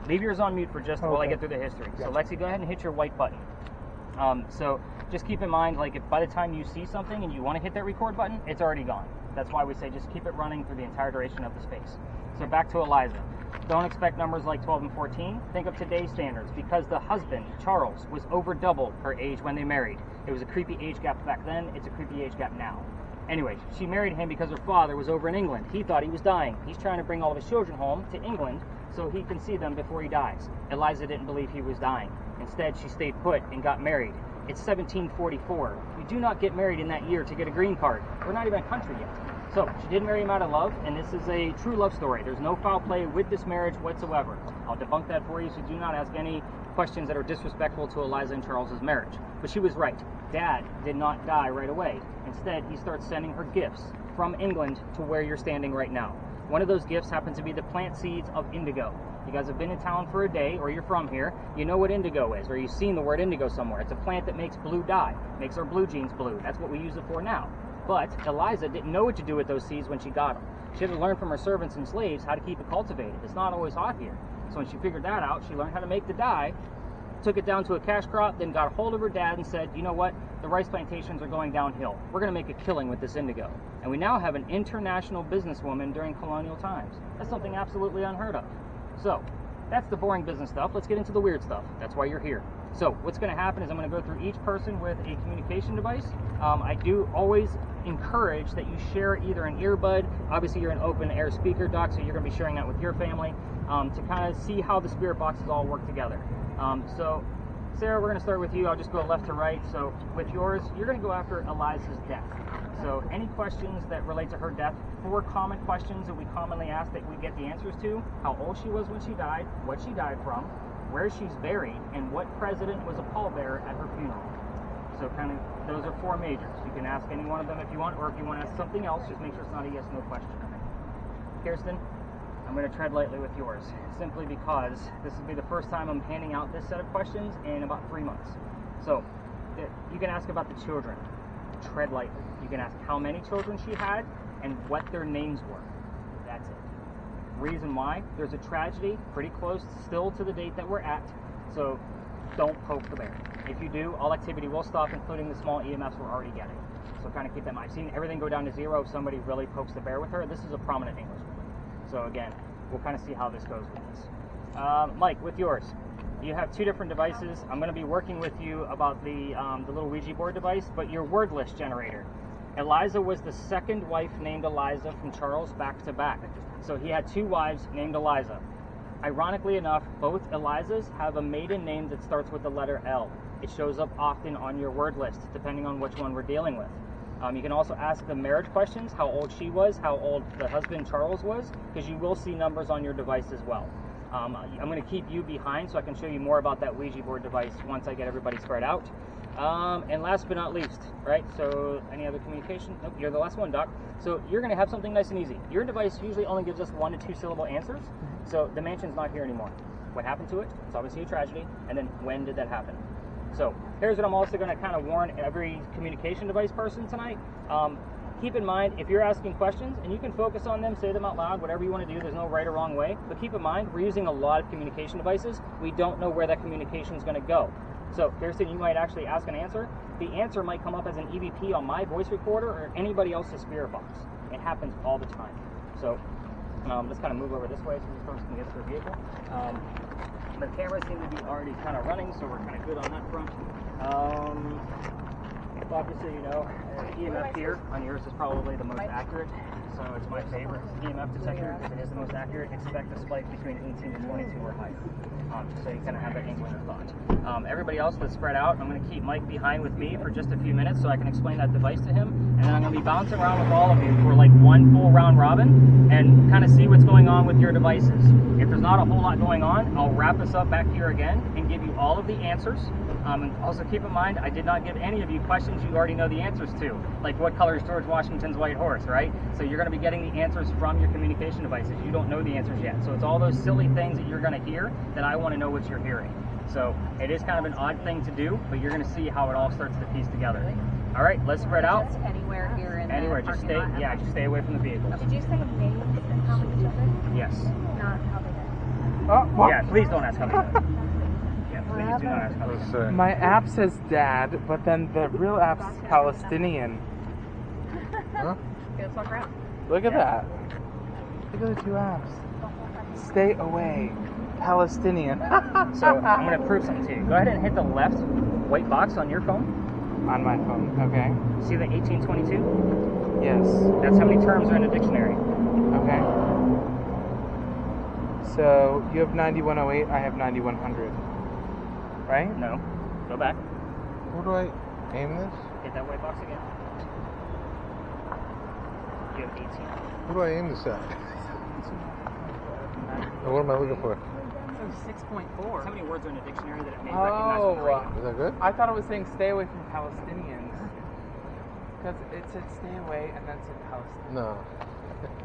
Leave yours on mute for just while I get through the history. Gotcha. So Lexi, go ahead and hit your white button. So just keep in mind, like, if by the time you see something and you want to hit that record button, it's already gone. That's why we say just keep it running through the entire duration of the space. So back to Eliza. Don't expect numbers like 12 and 14. Think of today's standards. Because the husband, Charles, was over double her age when they married. It was a creepy age gap back then. It's a creepy age gap now. Anyway, she married him because her father was over in England. He thought he was dying. He's trying to bring all of his children home to England so he can see them before he dies. Eliza didn't believe he was dying. Instead, she stayed put and got married. It's 1744. You do not get married in that year to get a green card. We're not even a country yet. So she did marry him out of love, and this is a true love story. There's no foul play with this marriage whatsoever. I'll debunk that for you, so do not ask any questions that are disrespectful to Eliza and Charles's marriage. But she was right. Dad did not die right away. Instead, he starts sending her gifts from England to where you're standing right now. One of those gifts happens to be the plant seeds of indigo. You guys have been in town for a day, or you're from here, you know what indigo is, or you've seen the word indigo somewhere. It's a plant that makes blue dye, makes our blue jeans blue. That's what we use it for now. But Eliza didn't know what to do with those seeds when she got them. She had to learn from her servants and slaves how to keep it cultivated. It's not always hot here. So when she figured that out, she learned how to make the dye, took it down to a cash crop, then got a hold of her dad and said, you know what, the rice plantations are going downhill. We're going to make a killing with this indigo. And we now have an international businesswoman during colonial times. That's something absolutely unheard of. So that's the boring business stuff. Let's get into the weird stuff. That's why you're here. So what's going to happen is I'm going to go through each person with a communication device. I do always encourage that you share either an earbud. Obviously, you're an open air speaker, Doc, so you're going to be sharing that with your family to kind of see how the spirit boxes all work together. So Sarah, we're going to start with you. I'll just go left to right. So with yours, you're going to go after Eliza's death. So any questions that relate to her death, 4 common questions that we commonly ask that we get the answers to: how old she was when she died, what she died from, where she's buried, and what president was a pallbearer at her funeral. So kind of those are 4 majors. You can ask any one of them if you want, or if you want to ask something else, just make sure it's not a yes/no question. Kirsten, I'm going to tread lightly with yours, simply because this will be the first time I'm handing out this set of questions in about 3 months. So you can ask about the children. Tread lightly. You can ask how many children she had and what their names were. That's it. Reason why: there's a tragedy pretty close still to the date that we're at, so don't poke the bear. If you do, all activity will stop, including the small EMFs we're already getting. So kind of keep that in mind. I've seen everything go down to 0 if somebody really pokes the bear with her. This is a prominent Englishwoman. So again, we'll kind of see how this goes with this. Mike, with yours, you have 2 different devices. I'm going to be working with you about the little Ouija board device, but your word list generator. Eliza was the second wife named Eliza from Charles back to back. So he had 2 wives named Eliza. Ironically enough, both Elizas have a maiden name that starts with the letter L. It shows up often on your word list, depending on which one we're dealing with. You can also ask the marriage questions, how old she was, how old the husband Charles was, because you will see numbers on your device as well. I'm going to keep you behind so I can show you more about that Ouija board device once I get everybody spread out. And last but not least, right, so any other communication? Nope, you're the last one, Doc. So you're going to have something nice and easy. Your device usually only gives us 1 to 2 syllable answers, so the mansion's not here anymore. What happened to it? It's obviously a tragedy, and then when did that happen? So here's what I'm also going to kind of warn every communication device person tonight. Keep in mind, if you're asking questions, and you can focus on them, say them out loud, whatever you want to do, there's no right or wrong way, but keep in mind, we're using a lot of communication devices. We don't know where that communication is going to go. So Kirsten, you might actually ask an answer. The answer might come up as an EVP on my voice recorder or anybody else's spirit box. It happens all the time. So let's kind of move over this way so these folks can get to their vehicle. The cameras seem to be already kind of running, so we're kind of good on that front. Obviously, you know, EMF here on yours is probably the most accurate, so it's my favorite EMF detector because it is the most accurate. Expect a spike between 18 and 22 or higher, so you kind of have that inkling of thought. Everybody else that's spread out, I'm going to keep Mike behind with me for just a few minutes so I can explain that device to him, and then I'm going to be bouncing around with all of you for like 1 full round robin and kind of see what's going on with your devices. If there's not a whole lot going on, I'll wrap us up back here again and give you all of the answers. And also keep in mind, I did not give any of you questions you already know the answers to, like what color is George Washington's white horse, right? So you're going to be getting the answers from your communication devices. You don't know the answers yet. So it's all those silly things that you're going to hear that I want to know what you're hearing. So it is kind of an odd thing to do, but you're going to see how it all starts to piece together. All right, let's spread out. Just anywhere here in Anywhere, the just parking stay, lot. yeah, just stay away from the vehicles. Did you say names and how many children? Yes. Not how they died. Oh, what? Yeah, please don't ask how they know. Yeah, please do not ask how they know. My app says dad, but then the real app's Palestinian. Huh? Let's walk around. Look at that. Look at the two apps. Stay away. Palestinian. So I'm going to prove something to you. Go ahead and hit the left white box on your phone. On my phone, okay. See the 1822? Yes. That's how many terms are in a dictionary. Okay. So you have 9108, I have 9100. Right? No. Go back. Where do I aim this? Hit that white box again. You have 18. Who do I aim this at? What am I looking for? So 6.4. How many words are in a dictionary that it may recognize from the radio? Is that good? I thought it was saying stay away from Palestinians. Because it said stay away and then said Palestinian. No.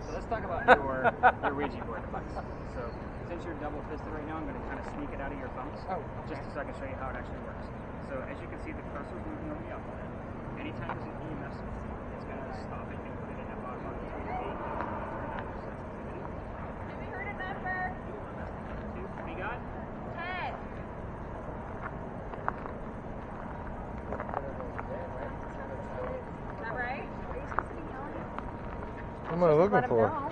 So let's talk about your Ouija board device. So since you're double fisted right now, I'm going to kind of sneak it out of your thumbs. Oh, Just so I can show you how it actually works. So as you can see, the cursor's moving over the output. Anytime there's an EMF, it's going to stop it and put it in that bottom box between 8 and 9% sensitivity. Have we heard a number? 2, what do you got? 10. Is that right? Are you supposed to be yelling? What am I looking Let him for? know.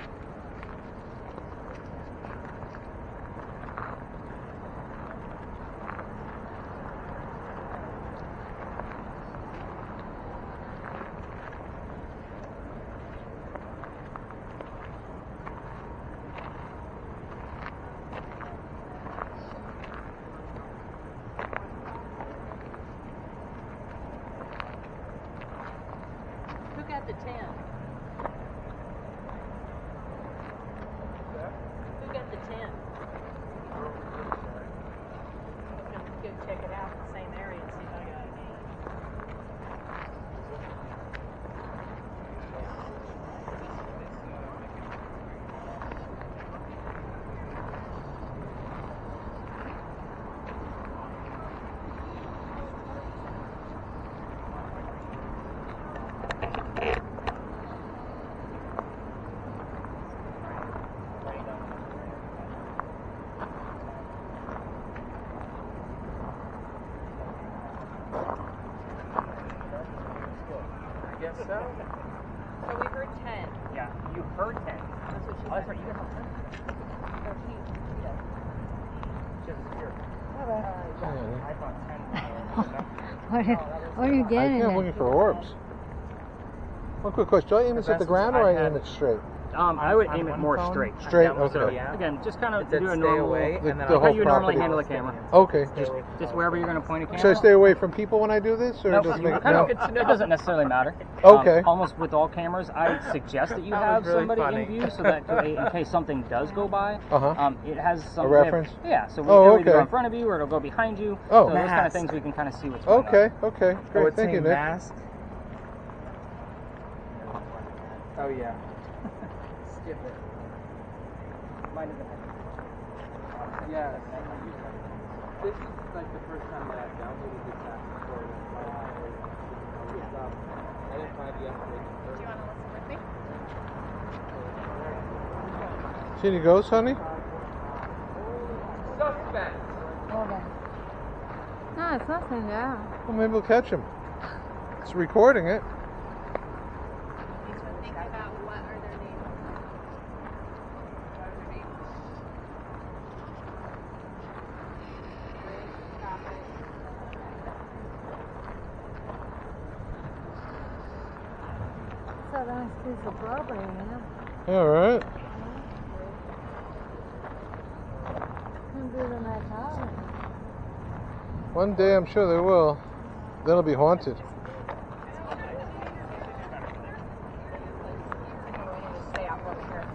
Who got the 10? Who got the 10? Let's go check it out in the same area and see if I got it. I guess so. So we heard 10. Yeah, you heard 10. That's what she Oh, that's said. right, you got 10. Or he does. She has a spirit. Yeah, I thought 10. What are you I getting think I'm at? looking for orbs. One quick question. Do I aim this at the ground or I aim it straight? I would On aim it one more phone? straight. Straight? Download Okay. the app. Again, just kind It of said do a stay normal, away, The- and then the I'll whole how you normally property. handle a camera. Okay. Just wherever you're going to point a camera. Should I stay away from people when I do this? Or Nope, does it you make kind of- no? it doesn't necessarily matter. Okay. Almost with all cameras, I suggest that you That was have really somebody funny. in view so that in case something does go by, Uh-huh. it has some A reference? Yeah, so Oh, it'll either go okay. in front of you or it'll go behind you. Oh. So those kind of Mask. things we can kind of see what's going on. Okay. Okay. Oh, Great. it's Thank you, saying Nick. mask. Oh yeah. Skip it. Mine isn't. Yes. This is like the first time that I've downloaded this app before. I didn't try the app. Do you want to listen with me? See any ghosts, honey? Suspect. Hold on. No, it's nothing there. Well, maybe we'll catch him. It's recording it. These one think about what are their names. What are their names? Stop it. So nice piece of property, All right. Can do the nice house. One day I'm sure they will. Then it'll be haunted. Stay out over here.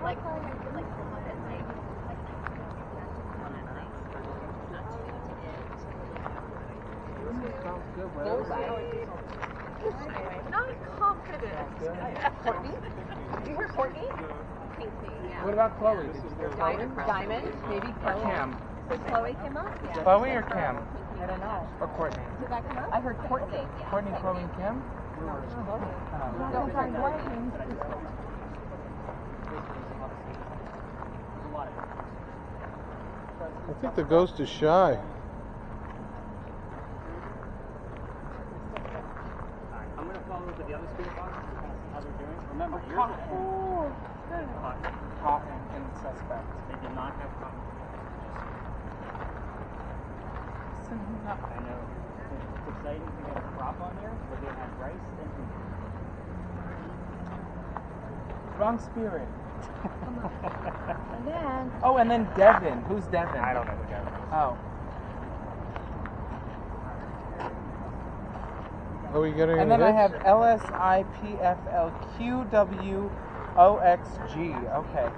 Like the one at night. One at night. Not too Not confident. Courtney? You heard Courtney? Pinky, yeah. What about Chloe? Did you hear Chloe? Diamond, maybe Or Chloe. Cam? Did Chloe come up? Yeah. Chloe or Cam? I don't know. Or Courtney? Did that come up? I heard Courtney. Courtney, Chloe, and Cam? No, Don't find working. I think the ghost is shy. I'm going to follow up with the other speaker box to kind of see how they're doing. Remember, yours cotton. is Oh, cotton. cotton and suspect. They did not have cotton. I know. It's exciting to get a crop on there, but they had rice and wheat. Wrong spirit. And then, Oh, and then Devin. Who's Devin? I don't know who Devin is. Oh. Are we getting And any then I hits? have LSIPFLQWOXG. Okay.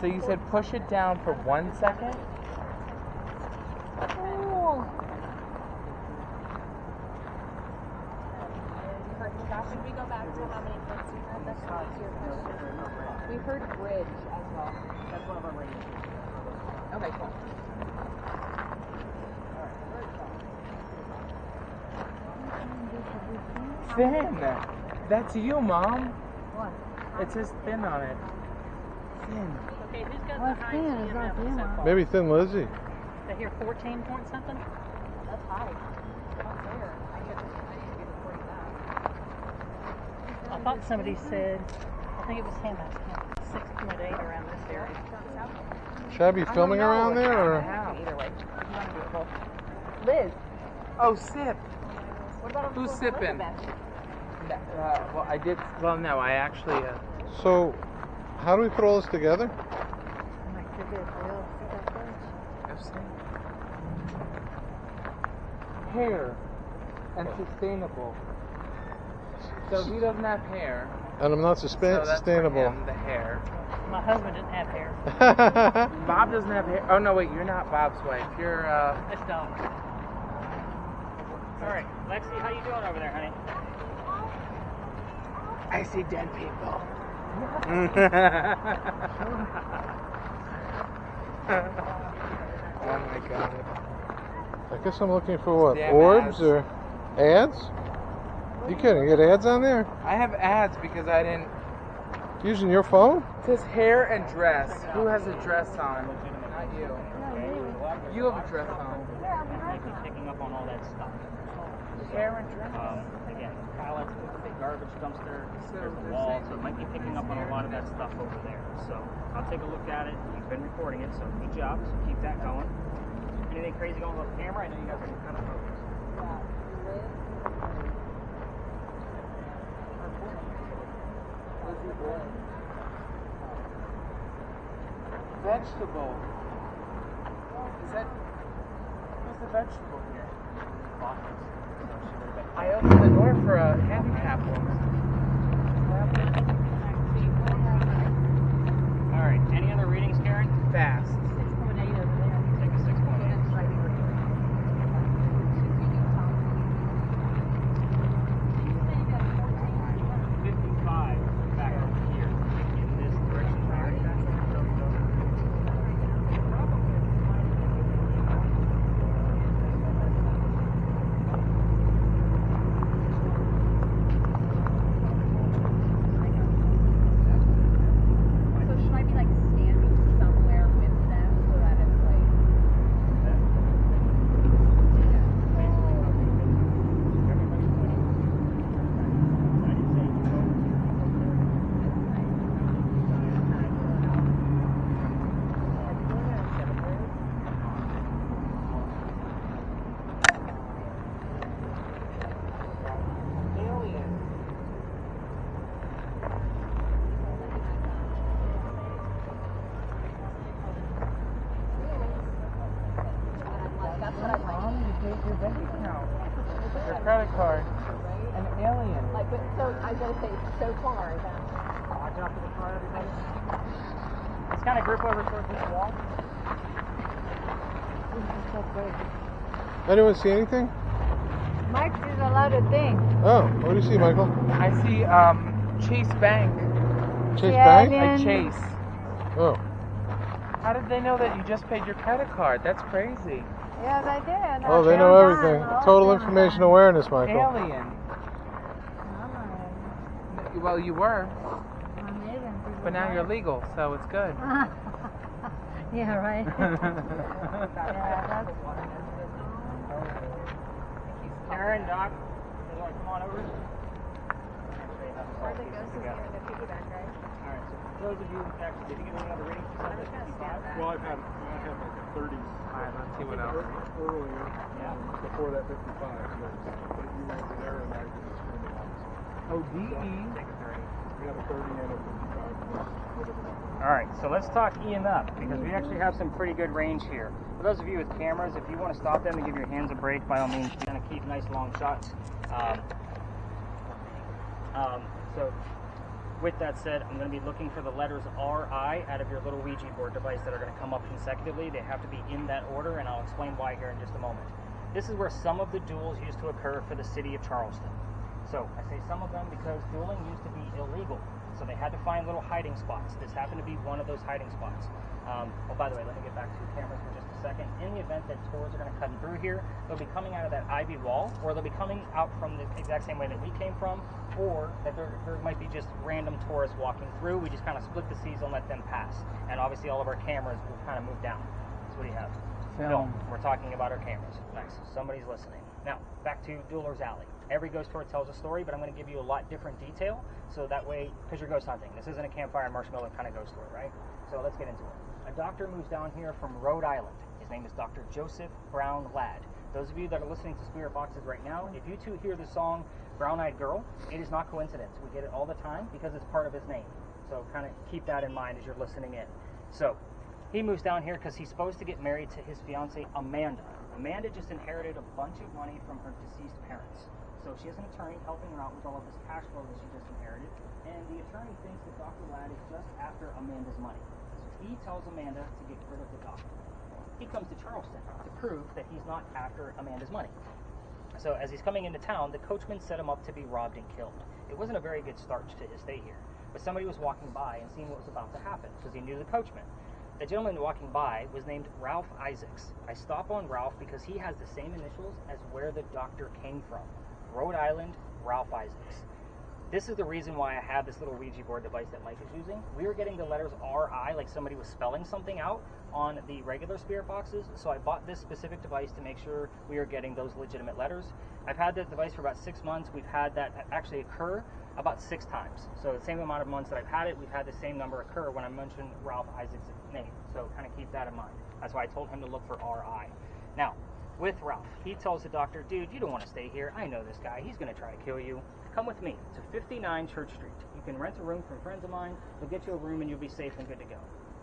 So you said push it down for 1 second? Should we go back to how many points you had? That's not your question. We heard bridge as well. That's one of our radio stations. Okay, cool. Finn! That's you, Mom. what? It says Finn on it. Finn. Okay, who's got What's the Finn? highest It's not EMF you, so Mom. far? Maybe Thin Lizzy. They hear 14 point something? That's high. Not fair. I need to be reporting that. I thought somebody said, I think it was him, 6.8 around this area. Should I be filming around there, or? Either way. If you want to do it both. Liz, Oh, sip. what about Who's Elizabeth? sipping? Well, I did. Well, no, I actually. So, how do we put all this together? Hair and sustainable. So he doesn't have hair. And I'm not So that's for sustainable. him, the hair. My husband didn't have hair. Bob doesn't have hair. Oh no, wait, you're not Bob's wife. You're It's dumb. All right, Lexi, how you doing over there, honey? I see dead people. Oh my god. I guess I'm looking for what? Damn Orbs ads. or ads? You kidding? You got ads on there? I have ads because I didn't. Using your phone? It says hair and dress. Who has a dress on? Not you. You have a dress on. Might be picking up on all that stuff. Hair and dress. Again, pallets, big garbage dumpster, So there's a they're wall, saying- so it might be picking up on a lot of that stuff over there. So I'll take a look at it. You've been recording it, so good job. So keep that going. Anything crazy going with the camera? I know you guys are kind of focused. Vegetable. Is that? Who's the vegetable here? I opened the door for a handicap woman. All right. Any other readings, Karen? Fast. 6.8 over there. Take a 6.8. 55 back over here in this direction. So should I be like standing somewhere with them so that it's like that's what I'm like. Mom, you paid your bank account. Your credit card. An alien. Like, but so I gotta say, so far that Watch out for the car, everybody. Let's kind of group over towards this wall. Anyone see anything? Mike sees a lot of things. Oh, what do you see, Michael? I see Chase Bank. Chase Yeah, Bank? Like And- Chase. Oh, How did they know that you just paid your credit card? That's crazy. Yes, I did. oh, they know everything. Total information awareness. awareness, Michael. Alien. Well, you were, but now you're legal, so it's good. Yeah, right. Karen, Doc, you want to come on over? Actually, have us all Or the pieced ghost is together. here, the piggyback, right? All right, so for those of you, actually, did you get any other readings besides the 55? Well, I had like a 30s. All right, let's see what else. Earlier, Yeah. before that 55, but you were over there and I was screaming out. Oh, DE. Take a 30. We had a 30 and a 55, whatever that was. All right, so let's talk EMF because we actually have some pretty good range here. For those of you with cameras, if you want to stop them and give your hands a break, by all means, kind of keep nice long shots. So with that said, I'm going to be looking for the letters RI out of your little Ouija board device that are going to come up consecutively. They have to be in that order, and I'll explain why here in just a moment. This is where some of the duels used to occur for the city of Charleston. So I say some of them because dueling used to be illegal. So they had to find little hiding spots. This happened to be one of those hiding spots. Oh, by the way, let me get back to cameras for just a second. In the event that tours are going to cut through here, they'll be coming out of that ivy wall, or they'll be coming out from the exact same way that we came from, or that there might be just random tourists walking through. We just kind of split the seas and let them pass. And obviously all of our cameras will kind of move down. So what do you have? Film. We're talking about our cameras. Nice. Somebody's listening. Now, back to Dueler's Alley. Every ghost tour tells a story, but I'm going to give you a lot different detail, so that way, because you're ghost hunting. This isn't a campfire and marshmallow kind of ghost tour, right? So let's get into it. A doctor moves down here from Rhode Island. His name is Dr. Joseph Brown Ladd. Those of you that are listening to Spirit Boxes right now, if you two hear the song Brown Eyed Girl, it is not coincidence. We get it all the time because it's part of his name. So kind of keep that in mind as you're listening in. So he moves down here because he's supposed to get married to his fiancée, Amanda. Amanda just inherited a bunch of money from her deceased parents. So she has an attorney helping her out with all of this cash flow that she just inherited. And the attorney thinks that Dr. Ladd is just after Amanda's money. So he tells Amanda to get rid of the doctor. He comes to Charleston to prove that he's not after Amanda's money. So as he's coming into town, the coachman set him up to be robbed and killed. It wasn't a very good start to his stay here. But somebody was walking by and seeing what was about to happen because he knew the coachman. The gentleman walking by was named Ralph Isaacs. I stop on Ralph because he has the same initials as where the doctor came from. Rhode Island, Ralph Isaacs. This is the reason why I have this little Ouija board device that Mike is using. We were getting the letters RI like somebody was spelling something out on the regular spirit boxes, so I bought this specific device to make sure we are getting those legitimate letters. I've had that device for about 6 months. We've had that actually occur about 6 times. So the same amount of months that I've had it, we've had the same number occur when I mentioned Ralph Isaacs' name. So kind of keep that in mind. That's why I told him to look for RI. Now, with Ralph, he tells the doctor, dude, you don't want to stay here. I know this guy. He's going to try to kill you. Come with me to 59 Church Street. You can rent a room from friends of mine. They'll get you a room and you'll be safe and good to go.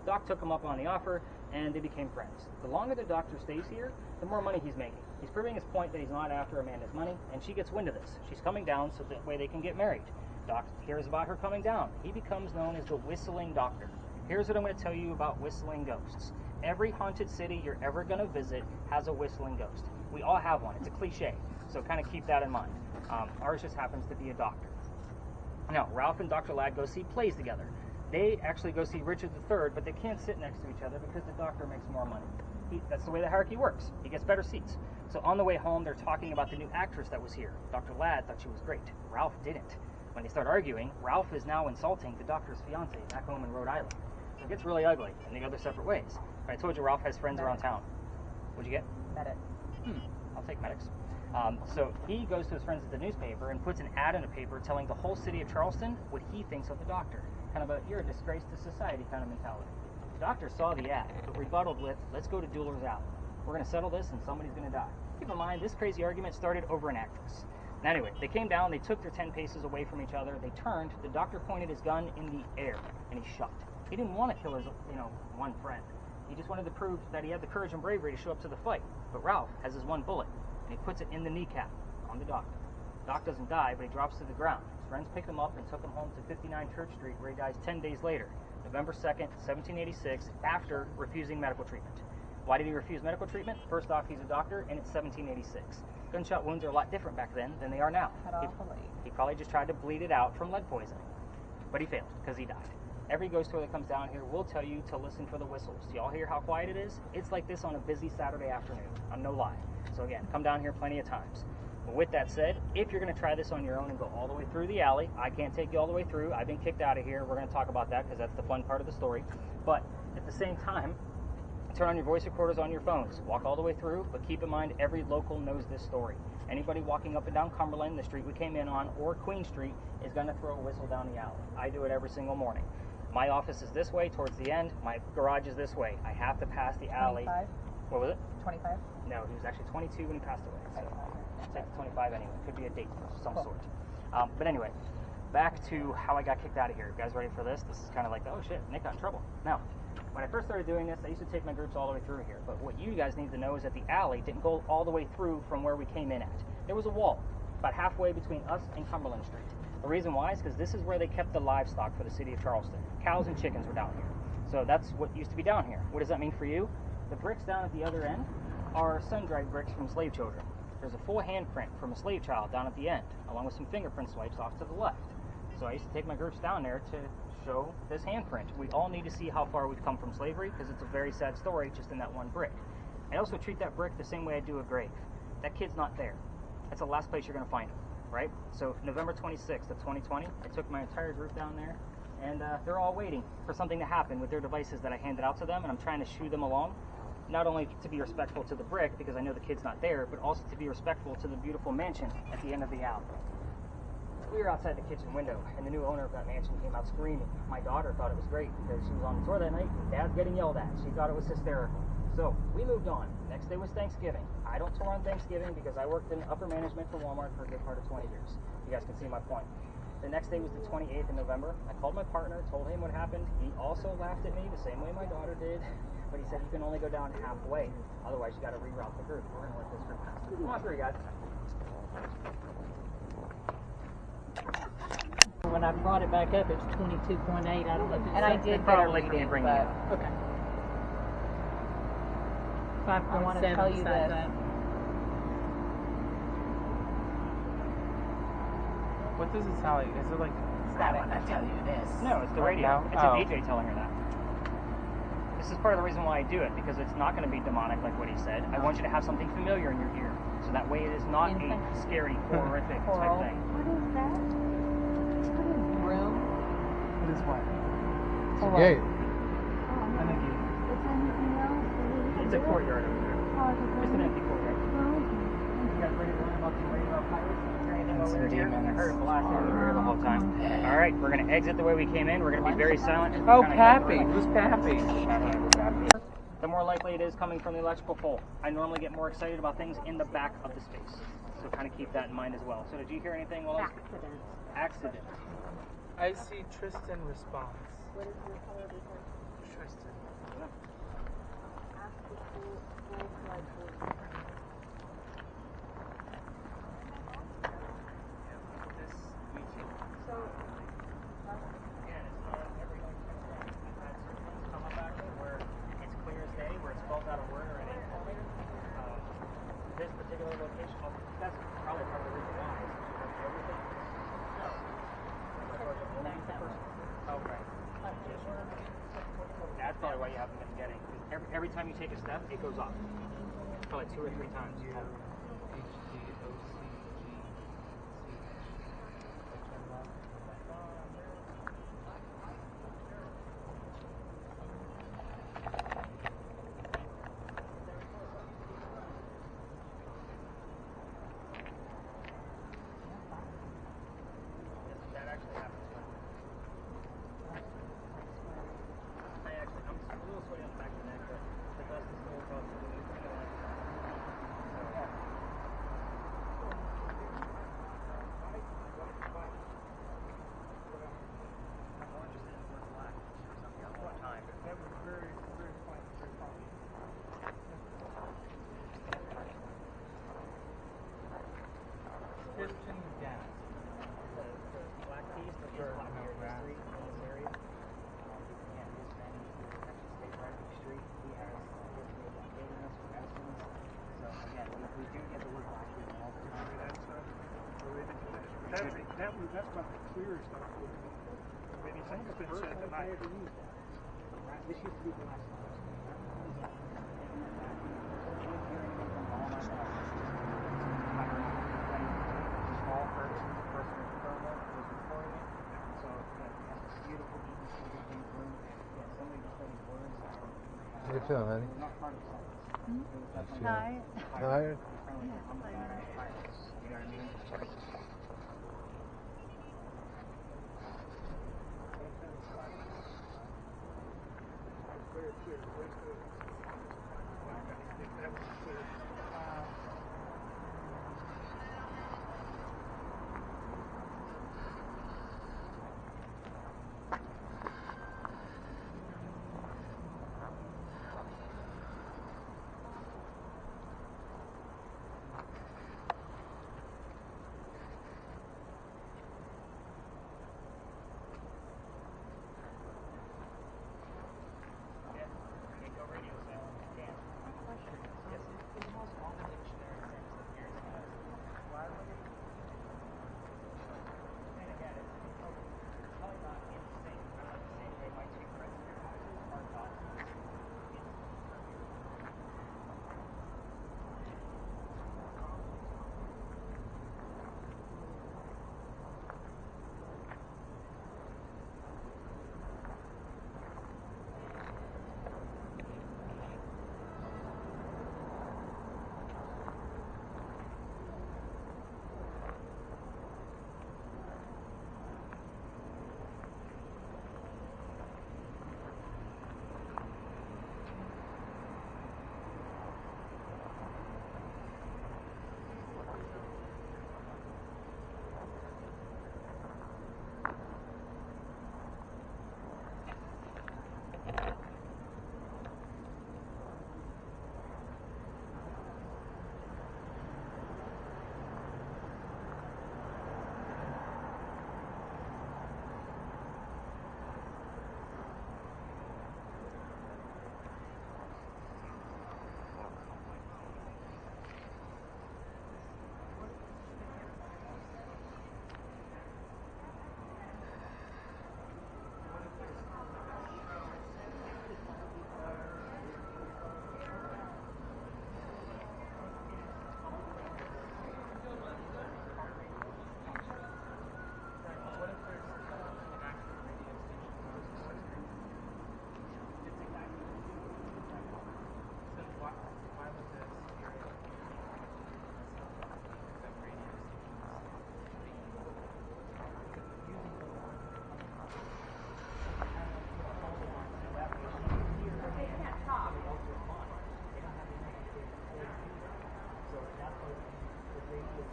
Doc took him up on the offer and they became friends. The longer the doctor stays here, the more money he's making. He's proving his point that he's not after Amanda's money, and she gets wind of this. She's coming down so that way they can get married. Doc hears about her coming down. He becomes known as the Whistling Doctor. Here's what I'm going to tell you about whistling ghosts. Every haunted city you're ever going to visit has a whistling ghost. We all have one. It's a cliche, so kind of keep that in mind. Ours just happens to be a doctor. Now, Ralph and Dr. Ladd go see plays together. They actually go see Richard III, but they can't sit next to each other because the doctor makes more money. That's the way the hierarchy works. He gets better seats. So on the way home, they're talking about the new actress that was here. Dr. Ladd thought she was great. Ralph didn't. When they start arguing, Ralph is now insulting the doctor's fiance back home in Rhode Island. So it gets really ugly, and they go their separate ways. But I told you Ralph has friends around town. What'd you get? Medic. I'll take medics. So he goes to his friends at the newspaper and puts an ad in the paper telling the whole city of Charleston what he thinks of the doctor. Kind of a, you're a disgrace to society kind of mentality. The doctor saw the ad, but rebutted with, let's go to Dueler's Alley. We're going to settle this and somebody's going to die. Keep in mind, this crazy argument started over an actress. And anyway, they came down, they took their 10 paces away from each other, they turned, the doctor pointed his gun in the air, and he shot. He didn't want to kill his, one friend. He just wanted to prove that he had the courage and bravery to show up to the fight. But Ralph has his one bullet, and he puts it in the kneecap on the doctor. Doc doesn't die, but he drops to the ground. His friends picked him up and took him home to 59 Church Street, where he dies 10 days later, November 2nd, 1786, after refusing medical treatment. Why did he refuse medical treatment? First off, he's a doctor, and it's 1786. Gunshot wounds are a lot different back then than they are now. He probably just tried to bleed it out from lead poisoning. But he failed, because he died. Every ghost tour that comes down here will tell you to listen for the whistles. Do y'all hear how quiet it is? It's like this on a busy Saturday afternoon. I'm no lie. So again, come down here plenty of times. But with that said, if you're going to try this on your own and go all the way through the alley, I can't take you all the way through. I've been kicked out of here. We're going to talk about that because that's the fun part of the story. But at the same time, Turn on your voice recorders on your phones. Walk all the way through, but keep in mind every local knows this story. Anybody walking up and down Cumberland, the street we came in on, or Queen Street, is going to throw a whistle down the alley. I do it every single morning. My office is this way towards the end. My garage is this way. I have to pass the alley. 25? What was it? 25? No, he was actually 22 when he passed away. So I'll take the 25 anyway. Could be a date of some sort. But anyway, back to how I got kicked out of here. You guys ready for this? This is kind of like, oh shit, Nick got in trouble. Now, when I first started doing this, I used to take my groups all the way through here. But what you guys need to know is that the alley didn't go all the way through from where we came in at. There was a wall about halfway between us and Cumberland Street. The reason why is because this is where they kept the livestock for the city of Charleston. Cows and chickens were down here. So that's what used to be down here. What does that mean for you? The bricks down at the other end are sun-dried bricks from slave children. There's a full handprint from a slave child down at the end, along with some fingerprint swipes off to the left. So I used to take my groups down there to show this handprint. We all need to see how far we've come from slavery because it's a very sad story just in that one brick. I also treat that brick the same way I do a grave. That kid's not there. That's the last place you're going to find him, right? So November 26th of 2020, I took my entire group down there, and they're all waiting for something to happen with their devices that I handed out to them, and I'm trying to shoo them along, not only to be respectful to the brick because I know the kid's not there, but also to be respectful to the beautiful mansion at the end of the alley. We were outside the kitchen window, and the new owner of that mansion came out screaming. My daughter thought it was great because she was on the tour that night, and Dad's getting yelled at. She thought it was hysterical. So we moved on. Next day was Thanksgiving. I don't tour on Thanksgiving because I worked in upper management for Walmart for a good part of 20 years. You guys can see my point. The next day was the 28th of November. I called my partner, told him what happened. He also laughed at me the same way my daughter did, but he said you can only go down halfway. Otherwise, you got to reroute the group. We're going to let this group pass. Come on through, guys. When I brought it back up, it's 22.8. I don't know if it's And I did get a probably for me reading, bringing it but up. Okay. I want to tell you this. What does it sound like? Is it like Static. I tell you this? No, it's the Right radio. now? It's an DJ telling her that. This is part of the reason why I do it, because it's not going to be demonic like what he said. I want you to have something familiar in your ear, so that way it is not a scary, horrific type thing. What is that? What is room? What is what? It's a gate. I think you. It's a courtyard over there. Just an empty courtyard. You guys ready to learn about the radio pirates? Is there anything over here? I heard a blast over the whole time. All right, we're going to exit the way we came in. We're going to be very silent. Oh, Pappy. Who's Pappy? The more likely it is coming from the electrical pole. I normally get more excited about things in the back of the space. So kind of keep that in mind as well. So did you hear anything while I was... Accident. I see Tristan response. What is your color before? Tristan. Ask the school like so Again, it's not every I've had certain things come up actually where it's clear as day, where it spells out a word or a name for me. This particular location, that's probably part of the reason why. Is everything? No. Okay. That's probably why you haven't been getting. Every time you take a step, it goes up. Probably 2 or 3 times. You have that actually happens. I'm a little sweaty on the back of the neck, but the dust is still across the blue. Tristan gas. The black piece that is black here in the street in this area. Yeah, his family actually stays right up the street. He has history of dating us for Aspen's. So again, we do get the word black here all the time. That's about the clearest I've heard. Anything that's been said tonight. This used to be the last time. All first person in the thermal was recording it. So it has this beautiful easy room. Yeah, somebody just said these words. you feeling, honey? Not part of science. Tired. Tired? You know what I mean?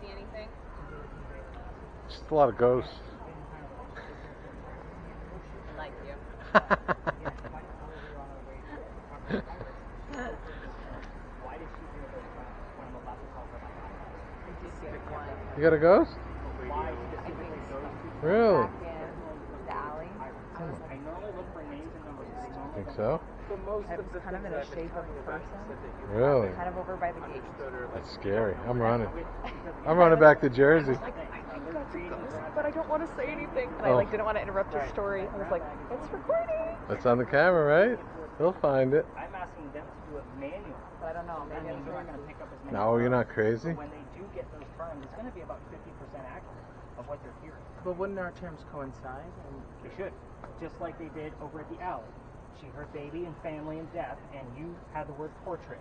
See anything? Just a lot of ghosts. Like you. Why did she hear those sounds when I'm about to call her my God? You got a ghost? Why specifically those two? Really? Back in the alley. I normally look for names and numbers. I think so. So most It of was the kind of in things a I've been shape of telling a you about person. said that you Really? Kind of over by the gate. understood or like That's scary. I'm running. I'm running back to Jersey. But I don't want to say anything. And I Oh. didn't want to interrupt your story. I was like, it's recording. That's on the camera, right? They'll find it. I'm asking them to do it manually. But I don't know. I Maybe mean, I'm you're not crazy. going to pick up as many. No, you're terms. not crazy. So when they do get those terms, it's going to be about 50% accurate of what they're hearing. But wouldn't our terms coincide? They should, just like they did over at the alley. She heard baby and family and death, and you had the word portrait.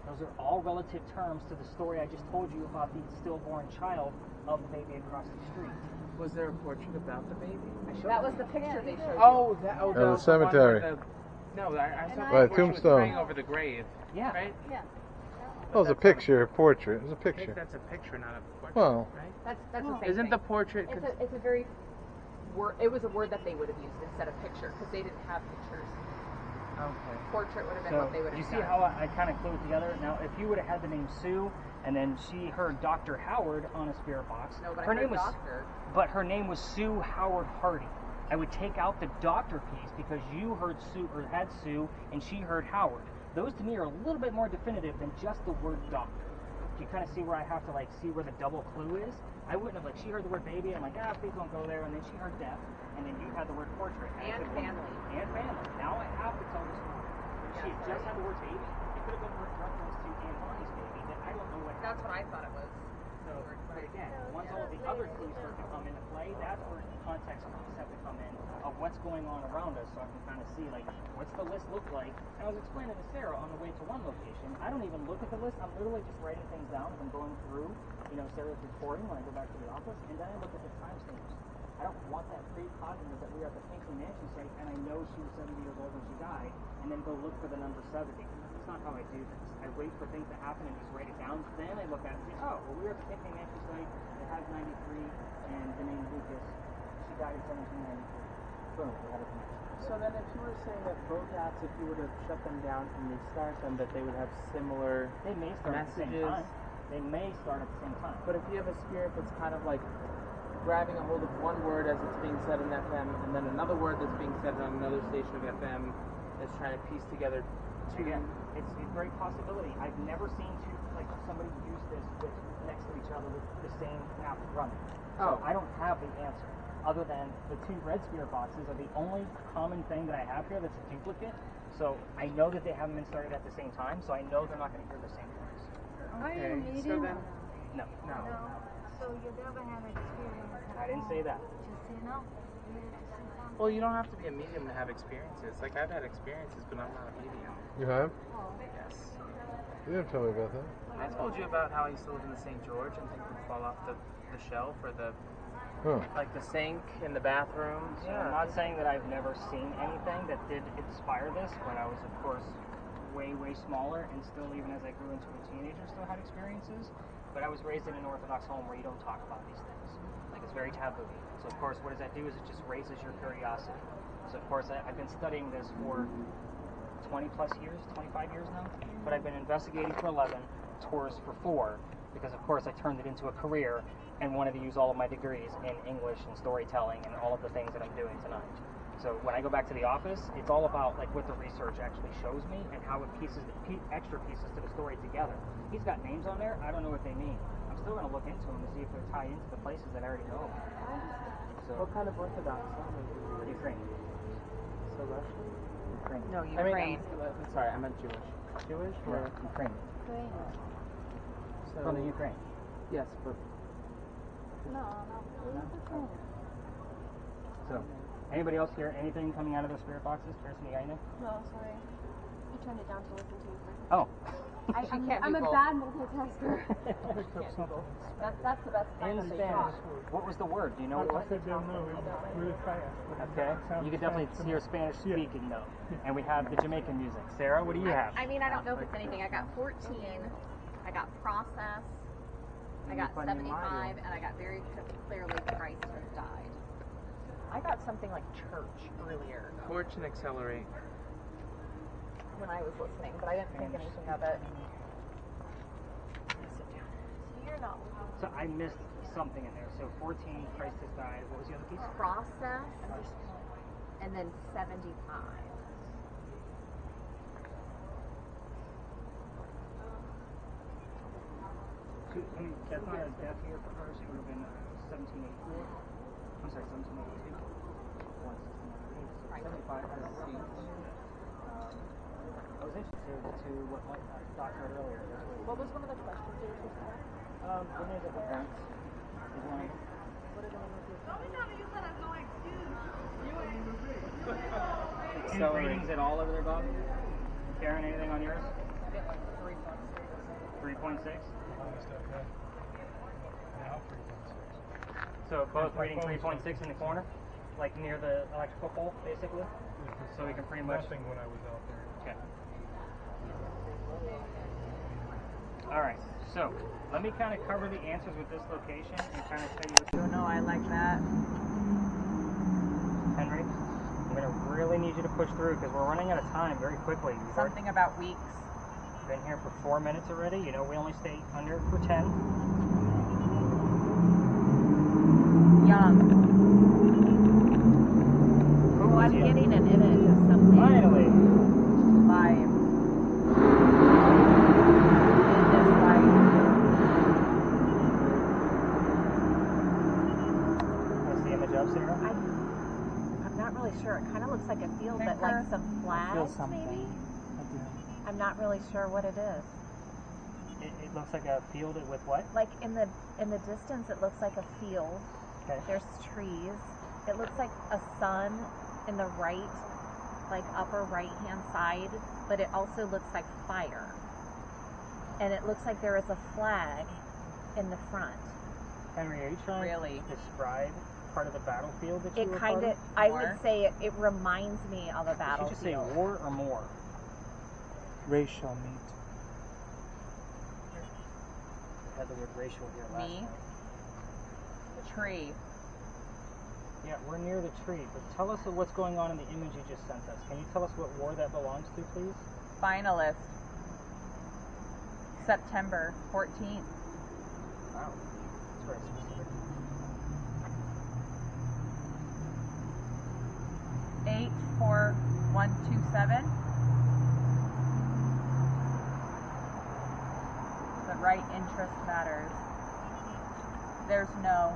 Those are all relative terms to the story I just told you about the stillborn child of the baby across the street. Was there a portrait about the baby? That was the picture they showed you. Oh, that. Oh, In the the one where cemetery. No, I saw I- the Right, portrait was tombstone. praying over the grave. Yeah. Right? Yeah. Well, it was a picture, a portrait. It was a I think picture. that's a picture, not a portrait. Well, right? That's the same Isn't thing. the portrait? It's a very word. It was a word that they would have used instead of picture because they didn't have pictures. Okay. Portrait would have been So, what they would have you see done. how I kind of clued it together? Now, if you would have had the name Sue, and then she heard Dr. Howard on a spirit box, No, but her I name heard was, doctor. but her name was Sue Howard Hardy. I would take out the doctor piece because you heard Sue or had Sue, and she heard Howard. Those to me are a little bit more definitive than just the word doctor. You kind of see where I have to see where the double clue is. I wouldn't have she heard the word baby, and I'm like, please don't go there. And then she heard death, and then you had the word portrait And family. And family. Now I have to tell the story. She just had the word baby. It could have been reference to Aunt Bonnie's baby. That I don't know what. That's what I thought it was. So, but again, once all of the other clues start to come into play, that's where context clues have to come in of what's going on around us, so I can kind of see, like, what's the list look like. And I was explaining to Sarah on the way to one location, I don't even look at the list, I'm literally just writing things down as I'm going through, Sarah's recording when I go back to the office, and then I look at the timestamps. I don't want that pre-cognitive that we are at the Pinkley Mansion site, and I know she was 70 years old when she died, and then go look for the number 70. That's not how I do this. I wait for things to happen and just write it down. Then I look at it and say, oh, well, we were at the Pinkley Mansion site. It has 93, and the name Lucas. She died in 1793. Boom, we have a connection. So then if you were saying that both apps, if you were to shut them down and restart them, that they would have similar They may start messages. at the same time. They may start at the same time. But if you have a spirit that's kind of like grabbing a hold of one word as it's being said in FM, and then another word that's being said on another station of FM, that's trying to piece together two. Again, it's a great possibility. I've never seen somebody use this next to each other with the same app running. So I don't have the answer. Other than the two red spirit boxes are the only common thing that I have here that's a duplicate. So I know that they haven't been started at the same time, so I know they're not going to hear the same things. Are you Okay, medium? so then, No. No. So you never had experience at I didn't say that. Just, you know, you need to see something. well, you don't have to be a medium to have experiences. Like, I've had experiences, but I'm not a medium. You have? Oh. Yes. You didn't tell me about that. I told you about how I used to live in the St. George and things would fall off the shelf or like the sink in the bathroom. So I'm not saying that I've never seen anything that did inspire this, but I was, of course, way, way smaller, and still, even as I grew into a teenager, still had experiences. But I was raised in an Orthodox home where you don't talk about these things. Like, it's very taboo. So, of course, what does that do is it just raises your curiosity. So, of course, I've been studying this for 20 plus years, 25 years now, but I've been investigating for 11, tours for 4, because, of course, I turned it into a career and wanted to use all of my degrees in English and storytelling and all of the things that I'm doing tonight. So when I go back to the office, it's all about like what the research actually shows me and how it pieces extra pieces to the story together. He's got names on there. I don't know what they mean. I'm still going to look into them to see if they're tied into the places that I already know about. So What kind of Orthodox language do you read? Ukrainian. So Russian? Ukrainian. No, I mean, Ukraine. I'm sorry, I meant Jewish. Jewish or? Ukrainian. Ukraine. So, From the Ukraine. yes, but No, we're not Ukraine. So, anybody else hear anything coming out of those spirit boxes? No, sorry. You turned it down to listen to you. Oh. I'm a bad multitasker. That's the best In kind that they Spanish. talk. What was the word? Do you know what it was? I don't know. It was really fast. Okay. You can definitely hear Spanish speaking though. And we have the Jamaican music. Sarah, what do you have? I mean, I don't know if it's anything. I got 14. I got process. I got 75, and I got very clearly Christ has died. I got something like church earlier torch and accelerate. when I was listening, but I didn't think anything of it. So you're not looking. So I missed something in there. So 14, Christ has died. What was the other piece? Process, and then 75. That's not a death year for her. She would have been 1784. I'm sorry, 1782. 169. So 75 has a C. I was interested to what Doc heard earlier. What was one of the questions you were supposed to ask? The names of the parents is one of them. What are the names of your Any ratings at all over there, Bob? Karen, anything on yours? I get like 3.6. 3.6? Now 3.6. So both reading 3.6 in the corner? Like near the electrical pole, basically? So we can pretty much... Nothing when I was out there. Okay. Alright, so let me kind of cover the answers with this location and kind of tell you what No, I like that. Henry, I'm going to really need you to push through because we're running out of time very quickly. You've already Something about weeks. been here for 4 minutes already. You know we only stay under for 10. Young. Who Oh, was I'm you? getting an image of something. Finally! Live. In this light. What's the image of, Sarah? I'm not really sure. It kind of looks like a field, but like some flags, maybe? I'm not really sure what it is. It looks like a field with what? Like in the distance, it looks like a field. Okay. There's trees. It looks like a sun in the right, like upper right-hand side, but it also looks like fire. And it looks like there is a flag in the front. Henry, are you trying to describe part of the battlefield that you were part of? I would say it reminds me of a battlefield. Did you just say war or more? Racial meat. I had the word racial here last Me? night. The tree. Yeah, we're near the tree, but tell us what's going on in the image you just sent us. Can you tell us what war that belongs to, please? Finalist. September 14th. Wow, that's very specific. 84127. The right interest matters. There's no.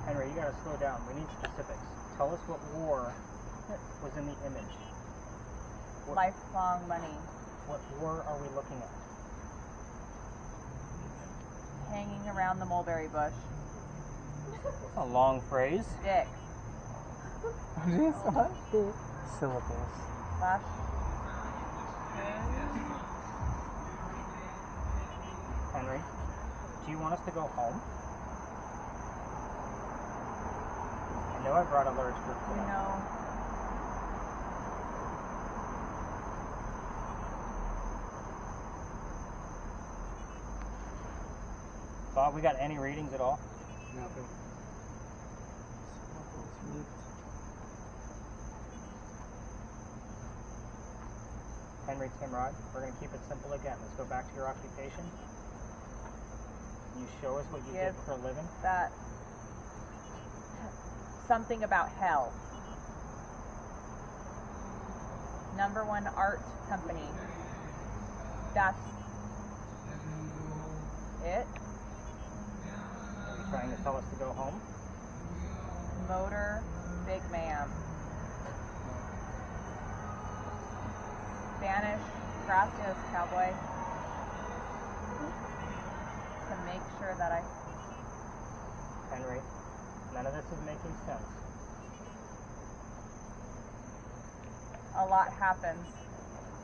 Henry, you gotta slow down. We need specifics. Tell us what war was in the image. Lifelong money. What war are we looking at? Hanging around the mulberry bush. That's a long phrase. Dick. Syllables. Flash. Henry, do you want us to go home? I know I brought a large group You today. know. Bob, we got any readings at all? Nothing. Syllables ripped. Henry Timrod, we're going to keep it simple again. Let's go back to your occupation. Can you show us what you did for a living? That. Something about hell. #1 art company. That's it. Are you trying to tell us to go home? Motor Big Ma'am. Spanish gracias, cowboy. To make sure that I. Henry, none of this is making sense. A lot happens.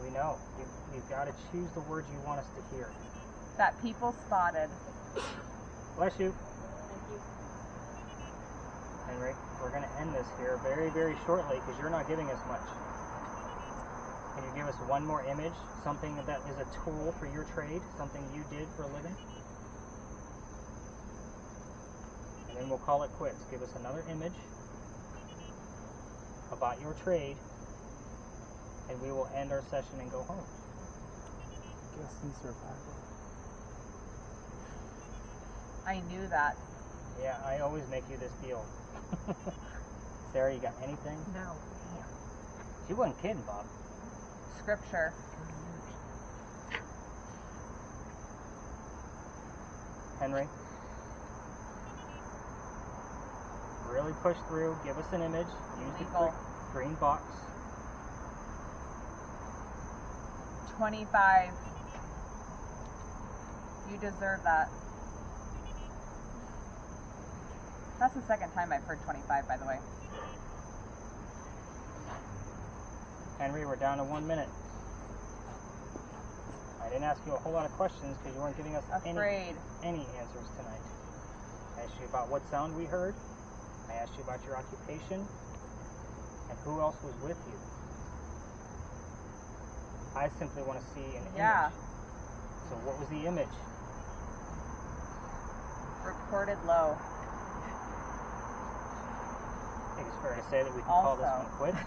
We know. You've got to choose the words you want us to hear. That people spotted. Bless you. Henry, we're going to end this here very, very shortly because you're not giving us much. Can you give us one more image? Something that is a tool for your trade? Something you did for a living? And then we'll call it quits. Give us another image about your trade, and we will end our session and go home. Guess in survival. I knew that. Yeah, I always make you this deal. Sarah, you got anything? No. She wasn't kidding, Bob. Scripture. Henry, really push through. Give us an image. Use the Legal. green box. 25. You deserve that. That's the second time I've heard 25, by the way. Henry, we're down to 1 minute. I didn't ask you a whole lot of questions because you weren't giving us Afraid. any answers tonight. I asked you about what sound we heard. I asked you about your occupation and who else was with you. I simply want to see an Yeah. image. So what was the image? Reported low. I think it's fair to say that we can call this Also. one quits.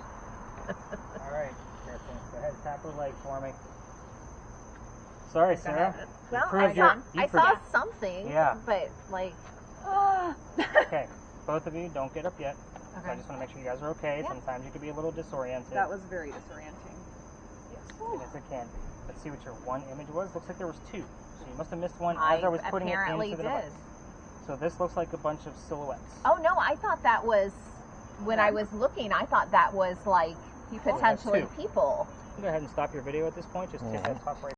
All right, Kirsten, go ahead and tap her leg for me. Sorry, Sarah. Well, proved I your- saw, you I proved- saw something, Yeah. but like, Okay, both of you, don't get up yet. So I Okay. just want to make sure you guys are okay. Yeah. Sometimes you could be a little disoriented. That was very disorienting. Yes, as it can be. Let's see what your one image was. Looks like there was two. So you must have missed one as I was putting it apparently into the did. device. So this looks like a bunch of silhouettes. Oh no, I thought that was when I was looking. I thought that was like People. potentially Two. people. Go ahead and stop your video at this point. Just hit that top right.